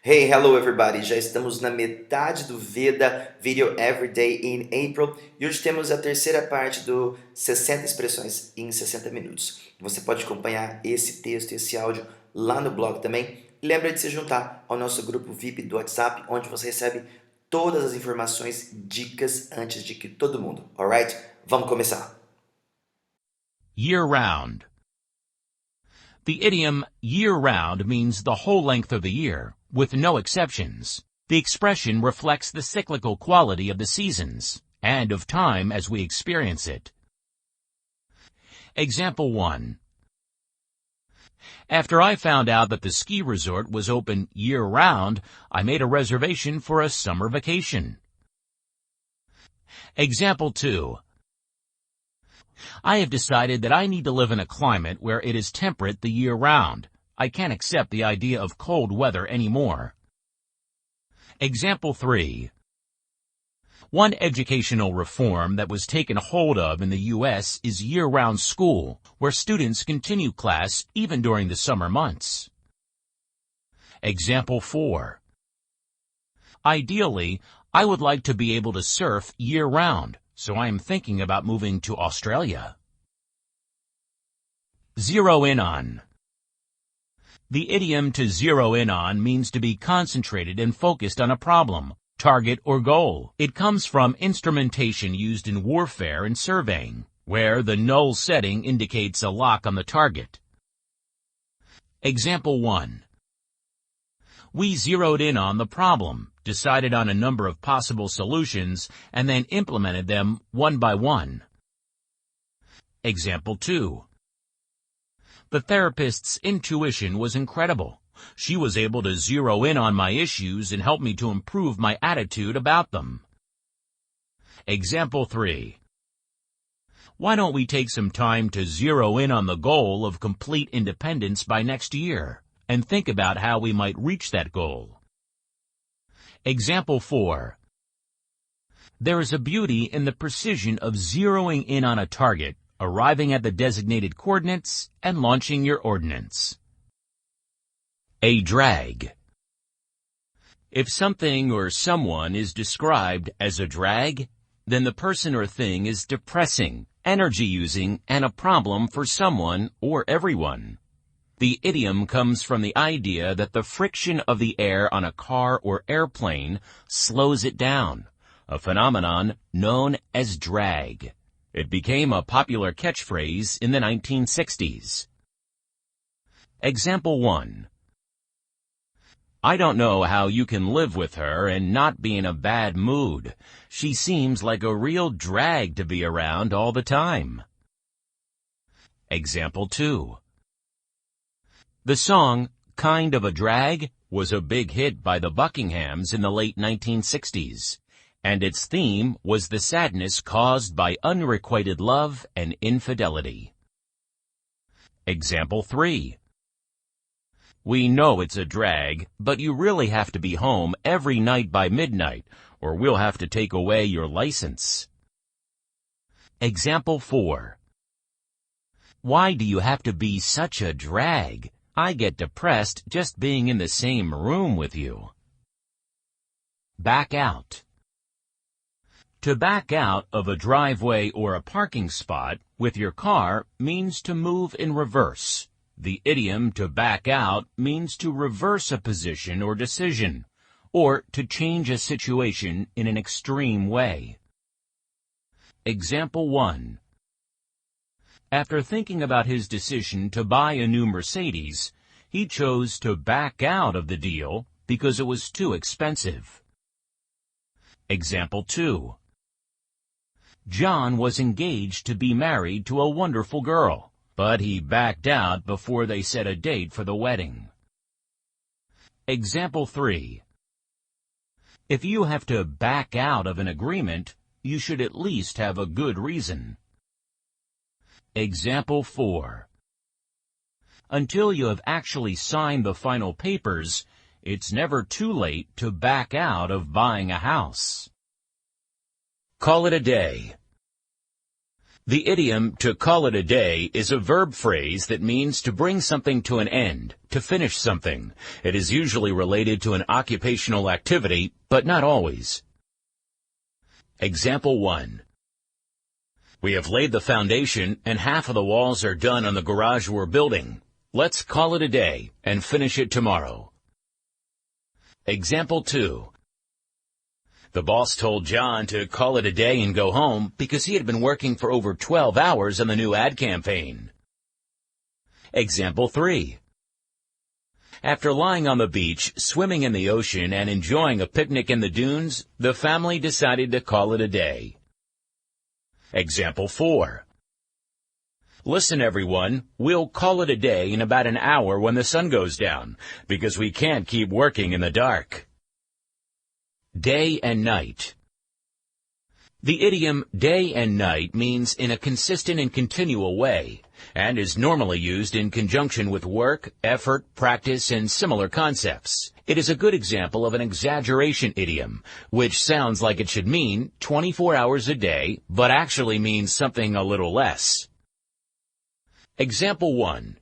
Hey, hello everybody! Já estamos na metade do Veda Video Everyday in April e hoje temos a terceira parte do 60 expressões em 60 minutos. Você pode acompanhar esse texto e esse áudio lá no blog também. E lembra de se juntar ao nosso grupo VIP do WhatsApp, onde você recebe todas as informações, dicas antes de que todo mundo, alright? Vamos começar! Year-round. The idiom year-round means the whole length of the year, with no exceptions. The expression reflects the cyclical quality of the seasons and of time as we experience it. Example 1. After I found out that the ski resort was open year-round, I made a reservation for a summer vacation. Example 2. I have decided that I need to live in a climate where it is temperate the year round. I can't accept the idea of cold weather anymore. Example 3. One educational reform that was taken hold of in the U.S. is year-round school, where students continue class even during the summer months. Example 4. Ideally, I would like to be able to surf year-round, so I am thinking about moving to Australia. Zero in on. The idiom to zero in on means to be concentrated and focused on a problem, target, or goal. It comes from instrumentation used in warfare and surveying, where the null setting indicates a lock on the target. Example 1. We zeroed in on the problem, decided on a number of possible solutions, and then implemented them one by one. Example 2. The therapist's intuition was incredible. She was able to zero in on my issues and help me to improve my attitude about them. Example 3. Why don't we take some time to zero in on the goal of complete independence by next year, and think about how we might reach that goal? Example 4. There is a beauty in the precision of zeroing in on a target, arriving at the designated coordinates, and launching your ordnance. A drag. If something or someone is described as a drag, then the person or thing is depressing, energy-using, and a problem for someone or everyone. The idiom comes from the idea that the friction of the air on a car or airplane slows it down, a phenomenon known as drag. It became a popular catchphrase in the 1960s. Example 1. I don't know how you can live with her and not be in a bad mood. She seems like a real drag to be around all the time. Example 2. The song, Kind of a Drag, was a big hit by the Buckinghams in the late 1960s, and its theme was the sadness caused by unrequited love and infidelity. Example 3. We know it's a drag, but you really have to be home every night by midnight, or we'll have to take away your license. Example 4. Why do you have to be such a drag? I get depressed just being in the same room with you. Back out. To back out of a driveway or a parking spot with your car means to move in reverse. The idiom to back out means to reverse a position or decision, or to change a situation in an extreme way. Example 1. After thinking about his decision to buy a new Mercedes, he chose to back out of the deal because it was too expensive. Example 2. John was engaged to be married to a wonderful girl, but he backed out before they set a date for the wedding. Example 3. If you have to back out of an agreement, you should at least have a good reason. Example 4. Until you have actually signed the final papers, it's never too late to back out of buying a house. Call it a day. The idiom to call it a day is a verb phrase that means to bring something to an end, to finish something. It is usually related to an occupational activity, but not always. Example 1. We have laid the foundation and half of the walls are done on the garage we're building. Let's call it a day and finish it tomorrow. Example 2. The boss told John to call it a day and go home because he had been working for over 12 hours on the new ad campaign. Example 3. After lying on the beach, swimming in the ocean, and enjoying a picnic in the dunes, the family decided to call it a day. Example 4. Listen, everyone, we'll call it a day in about an hour when the sun goes down, because we can't keep working in the dark. Day and night. The idiom day and night means in a consistent and continual way, and is normally used in conjunction with work, effort, practice, and similar concepts. It is a good example of an exaggeration idiom, which sounds like it should mean 24 hours a day, but actually means something a little less. Example 1.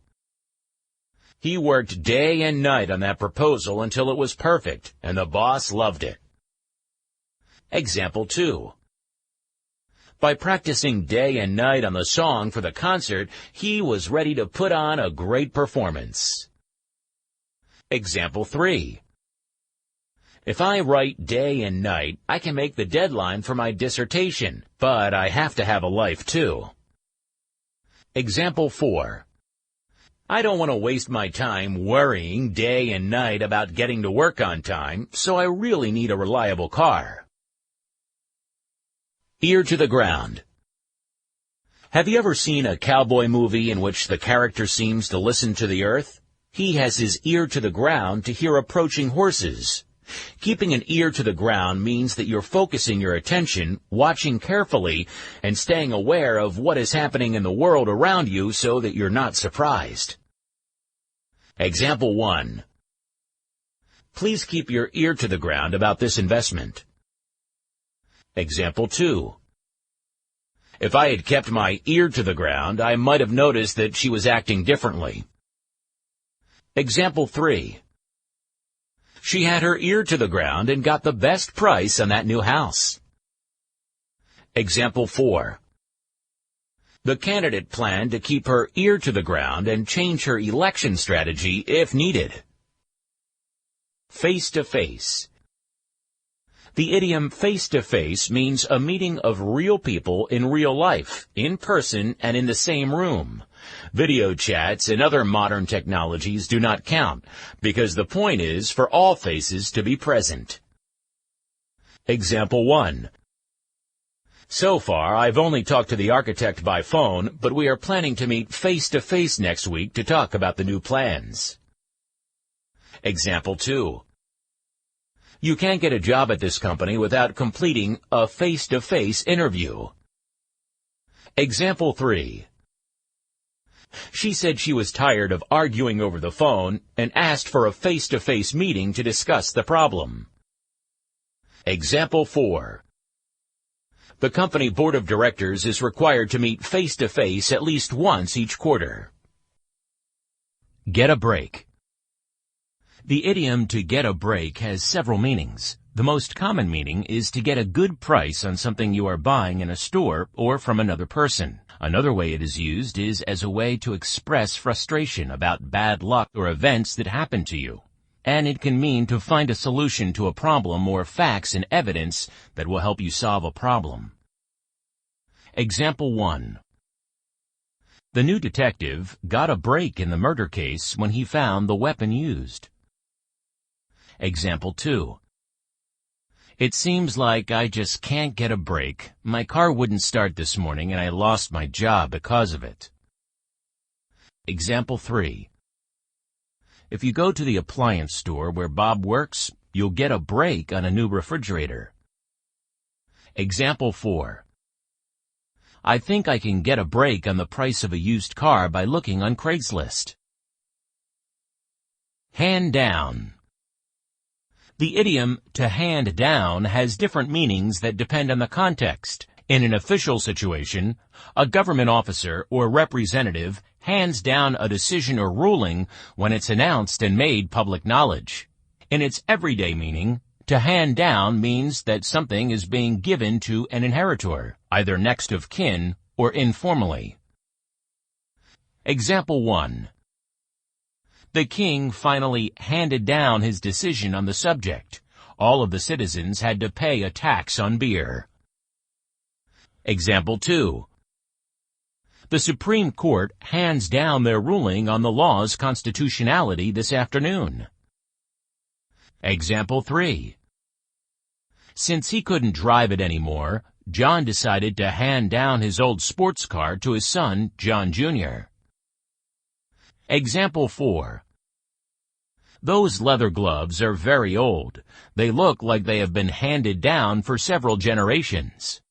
He worked day and night on that proposal until it was perfect, and the boss loved it. Example 2. By practicing day and night on the song for the concert, he was ready to put on a great performance. Example 3. If I write day and night, I can make the deadline for my dissertation, but I have to have a life too. Example 4. I don't want to waste my time worrying day and night about getting to work on time, so I really need a reliable car. Ear to the ground. Have you ever seen a cowboy movie in which the character seems to listen to the earth? He has his ear to the ground to hear approaching horses. Keeping an ear to the ground means that you're focusing your attention, watching carefully, and staying aware of what is happening in the world around you so that you're not surprised. Example 1. Please keep your ear to the ground about this investment. Example 2. If I had kept my ear to the ground, I might have noticed that she was acting differently. Example 3. She had her ear to the ground and got the best price on that new house. Example 4. The candidate planned to keep her ear to the ground and change her election strategy if needed. Face-to-face. The idiom face-to-face means a meeting of real people in real life, in person and in the same room. Video chats and other modern technologies do not count, because the point is for all faces to be present. Example 1. So far, I've only talked to the architect by phone, but we are planning to meet face-to-face next week to talk about the new plans. Example 2. You can't get a job at this company without completing a face-to-face interview. Example 3. She said she was tired of arguing over the phone and asked for a face-to-face meeting to discuss the problem. Example 4. The company board of directors is required to meet face-to-face at least once each quarter. Get a break. The idiom to get a break has several meanings. The most common meaning is to get a good price on something you are buying in a store or from another person. Another way it is used is as a way to express frustration about bad luck or events that happen to you. And it can mean to find a solution to a problem or facts and evidence that will help you solve a problem. Example 1. The new detective got a break in the murder case when he found the weapon used. Example 2. It seems like I just can't get a break. My car wouldn't start this morning and I lost my job because of it. Example 3. If you go to the appliance store where Bob works, you'll get a break on a new refrigerator. Example 4. I think I can get a break on the price of a used car by looking on Craigslist. Hand down. The idiom to hand down has different meanings that depend on the context. In an official situation, a government officer or representative hands down a decision or ruling when it's announced and made public knowledge. In its everyday meaning, to hand down means that something is being given to an inheritor, either next of kin or informally. Example 1. The king finally handed down his decision on the subject. All of the citizens had to pay a tax on beer. Example 2. The Supreme Court hands down their ruling on the law's constitutionality this afternoon. Example 3. Since he couldn't drive it anymore, John decided to hand down his old sports car to his son, John Jr. Example 4. Those leather gloves are very old. They look like they have been handed down for several generations.